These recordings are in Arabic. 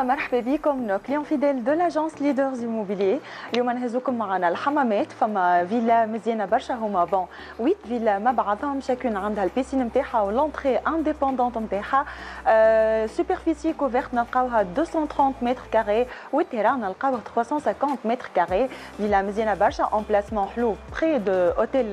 مرحبا بكم نو كليون فيديل دو لاجونس ليدرز immobilier. اليوم نهزوكم معنا الحمامات. فما فيلا مزيانه برشا، هما بون 8 فيلا مع بعضهم، شكون عندها البيسين نتاعها ولونطري انديبوندونت نتاعها. سوبرفيسي كوفيرت نلقاوها 230 متر كاري والتيران نلقاوه 350 متر كاري. فيلا مزيانه برشا، اون بلاسمون حلو بري دو اوتيل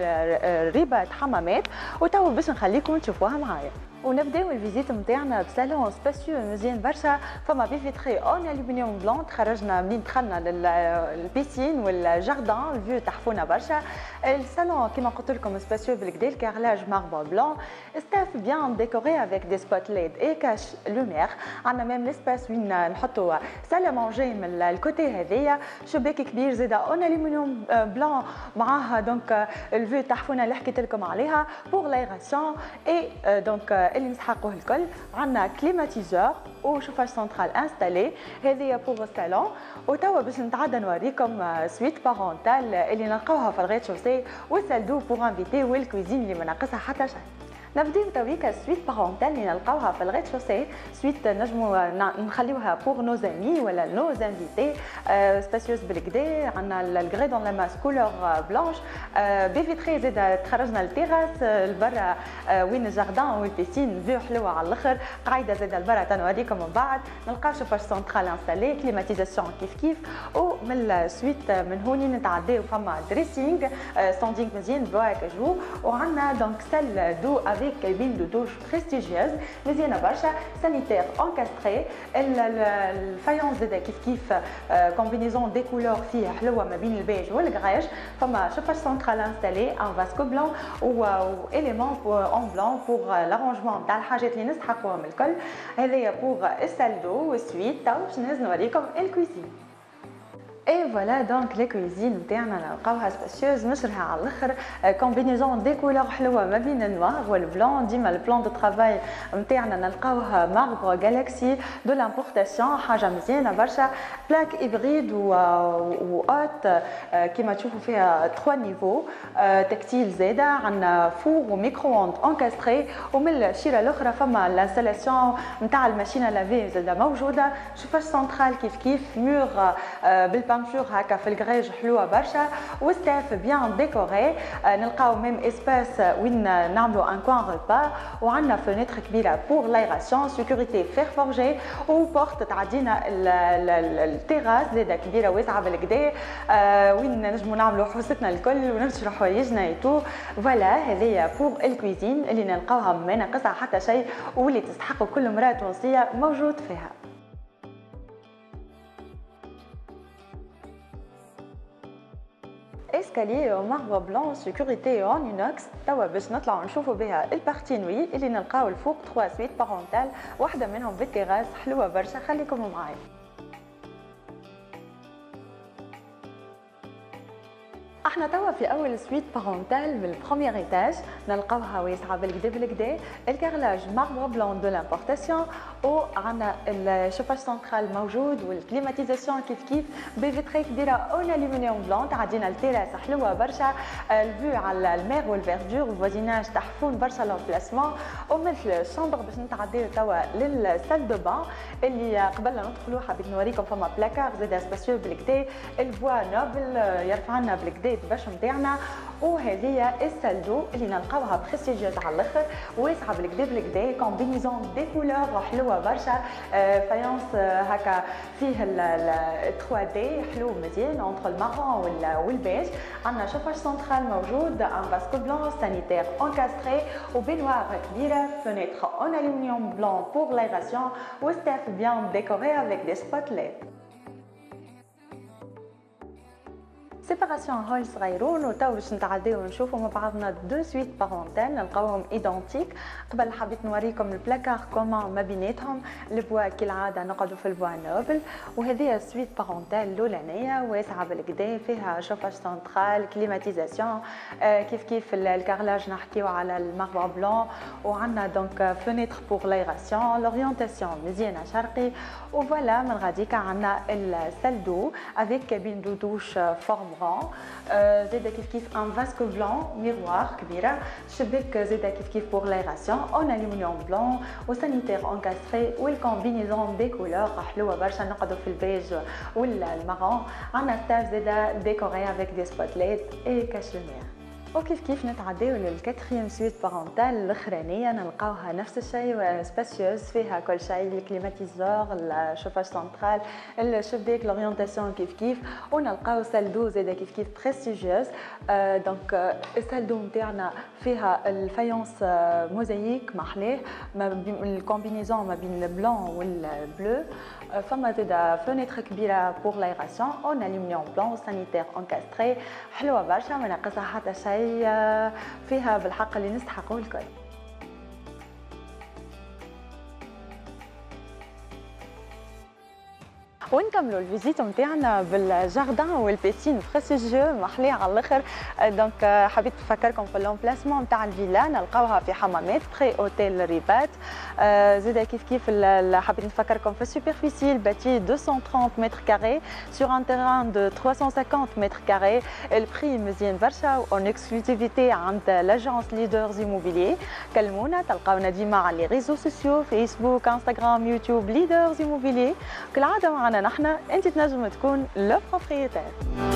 ريبات حمامات. وتوا باش نخليكم تشوفوها معايا ونبداو الفيزيت نتاعنا بصالون سباسيو مزيان برشا. فما بي فيتري اون الومنيوم بلون، تخرجنا منين دخلنا للبيسين والجاردان، الفيو تحفونا برشا. الصالون كيما قلت لكم سباسيو بالكدا، الكارلاج ماربل بلون، ستاف بيان ديكوري افيك دي سبوت ليد اي كاش لومير. عندنا ميم ليسباس وين نحطوا سالا مونجي من الكوتي هذايا، شباك كبير زاده اون الومنيوم بلون معاها. دونك الفيو تحفونا اللي حكيت لكم عليها بور لايغاسيون اي دونك اللي نسحقوه الكل. عندنا كليماتيزور وشوفاج سنترال انستالي، هذه بوغ الصالون. وتوا باش نتعدى نوريكم سويت بارونتال اللي نلقاوها في الغيت شوسي والسالدو بوغ انفيتي والكوزين اللي ما ناقصها حتى شيء. نبداو تويكا سويت بارونتال اللي نلقاوها في الغيت شوسي. سويت نجمو نخليوها بوغ نو زامي ولا نو انفيتي، سباسيوس بالكدا. عندنا الغري دون لا ماس كولور بلانش، بي فيتري زاد تخرجنا للتيراس البرا وين الجاردان والبيسين، فيو حلوه على الاخر. قاعده زاد البرا تنوريكم من بعد. نلقاو شوفاج سنترال انستالي، كليماتيزاسيون كيف ومن السويت من هوني نتعداو فما دريسينغ ستاندينغ مزيان بواك جو. وعندنا دونك سال دو avec cabine de douche prestigieuse مزيانه برشا، سانيتير انكاستري. الفايونس زاده كيف كومبينيزون دي كولور فيه حلوه ما بين البيج والغريج. فما شوفاج سنترال انستالي ان فاسكو بلون و اليمون اون بلون بوغ لارونجمون تاع الحاجات اللي نستحقوهم الكل. هذايا بوغ السالدو والسويت. تو باش نهز نوريكم الكويزين. اي فوالا دونك لي كوزين نتاعنا نلقاوها سباسيوز مشرحه على الاخر، كومبينيزون دي كولور حلوه ما بين النوار والبلون. ديما البلان دو ترافاي نتاعنا نلقاوها ماربر جالاكسي دو لامبورتاسيون، حاجه مزيانه برشا. بلاك هيبريد و اوت كيما تشوفوا فيها 3 نيفو تكتيل زاده. عندنا فور وميكرو اوند انكاستري. ومن الشيره الاخرى فما لانستالاسيون نتاع الماشينه لافي زاده موجوده. شوفاج سنترال كيف مور بالبانشور هكا في الكريج حلوه برشا. وستاف بيان ديكوري. نلقاو ميم اسباس وين نعملوا ان كوان ريبا. وعندنا فينيتر كبيره بور لايغاسيون، سيكوريتي فير فورجي، وبورت تعدينا التيراس زاده كبيره واسعه بالكدا، وين نجموا نعملوا حوستنا الكل ونمشوا حوايجنا ايتو. فوالا هذيا بور الكويزين اللي نلقاوها ما ناقصها حتى شيء، واللي تستحق كل امراه تونسيه موجود فيها. اسكاليي ماربر بلون سيكوريتي اون اينوكس. توا باش نطلعوا نشوفوا بها البارتي نوي اللي نلقاو الفوق 3 سويت بارونتال، واحده منهم بالتيراس حلوه برشا. خليكم معايا. احنا توا في اول سويت بارونتال بالبروميير ايتاج، نلقاوها واسعه بالكدا. الكارلاج ماربر بلون دو لامبورتاسيون، وعندنا الشوفاج سنترال موجود والكليماتيزاسيون كيف بي فيتري كبيره اون الومنيوم بلون. تعدينا التيراس حلوه برشا، الفيو على المير والفيردور والفوزيناج تحفون برشا لومبلاسمون. ومثل الشامبر باش نتعداو توا للسال دو بان اللي قبل ندخلوا حبيت نوريكم. فما بلاكار زاده سباسيو بالكدا، البوا نوبل يرفع لنا بالكدا باش نتاعنا. وهذه السالدو اللي نلقاوها بريستيجيوز على الاخر، واسعه بالكدا كومبينيزون دي كولور حلوه برشا. فايونس هكا فيه ال 3 دي حلو مزيان اونتر المارون والبيج. عندنا شوفاج سنترال موجود، ان فاسكو بلون سانيتير انكاستري، وبينوار كبيره، فينيتر اون الومنيوم بلون بور لايغاسيون، وستاف بيان ديكوري افيك دي سبوت ليد. سيباراسيون هول صغيرون. وتوا باش نتعداو ونشوفوا مع بعضنا دو سويت بارونتال نلقاوهم ايدونتيك. قبل حبيت نوريكم البلاكار كومان ما بيناتهم، البوا كالعاده نقعدوا في البوا نوبل. وهذه سويت بارونتال الاولانيه واسعه بالكدا، فيها شوفاج سنترال، كليماتيزاسيون كيف الكارلاج نحكيو على الماربر بلون. وعندنا دونك فينيتر بور لايغاسيون، لورينتاسيون مزيانه شرقي. وفوالا من غاديكا عندنا السال دو افيك كابين دو دوش فورم شامبرون، زاده كيف ان فاسكو بلون ميروار كبيره، شباك زاده كيف بور لايراسيون، اون الومنيوم بلون وسانيتير انكاستري، والكومبينيزون دي كولور حلوه برشا، نقعدوا في البيج ولا المارون. عندنا ستاف زاده ديكوري افيك دي سبوتليت اي كاشمير. وكيف نتعداو للكاتريام سويت بارونتال الاخرانيه، نلقاوها نفس الشيء، سباسيوز فيها كل شيء، الكليماتيزور، الشوفاج سنترال، الشباك، لورينتاسيون كيف، ونلقاو سالدو زاده كيف بريستيجيوز. دونك السالدو نتاعنا فيها الفايونس موزاييك محلاه، الكومبينيزون ما بين البلون والبلو، فما زاده فونيتر كبيره بور لايراسيون، اون الومنيوم بلون سانيتير انكاستري، حلوه برشا ما ناقصها حتى شيء، فيها بالحق اللي نستحقوه الكل. ونكملوا الفيزيت نتاعنا بالجاردان والبيسين بريسيجيو محلي على الاخر. دونك حبيت نفكركم في لومبلاسمون نتاع الفيلا، نلقاوها في حمامات بري اوتيل ريبات. زاده كيف حبيت نفكركم في السوبرفيسي الباتي 230 متر كاري سور ان تيران دو 350 متر كاري. البري مزيان برشا اون اكسكلوزيفيتي عند لاجونس ليدرز ايموبيليي. كلمونا، تلقاونا ديما على لي ريزو سوسيو فيسبوك انستغرام يوتيوب ليدرز ايموبيليي. كالعاده معنا نحن انت تنجم تكون لو بروبريتير.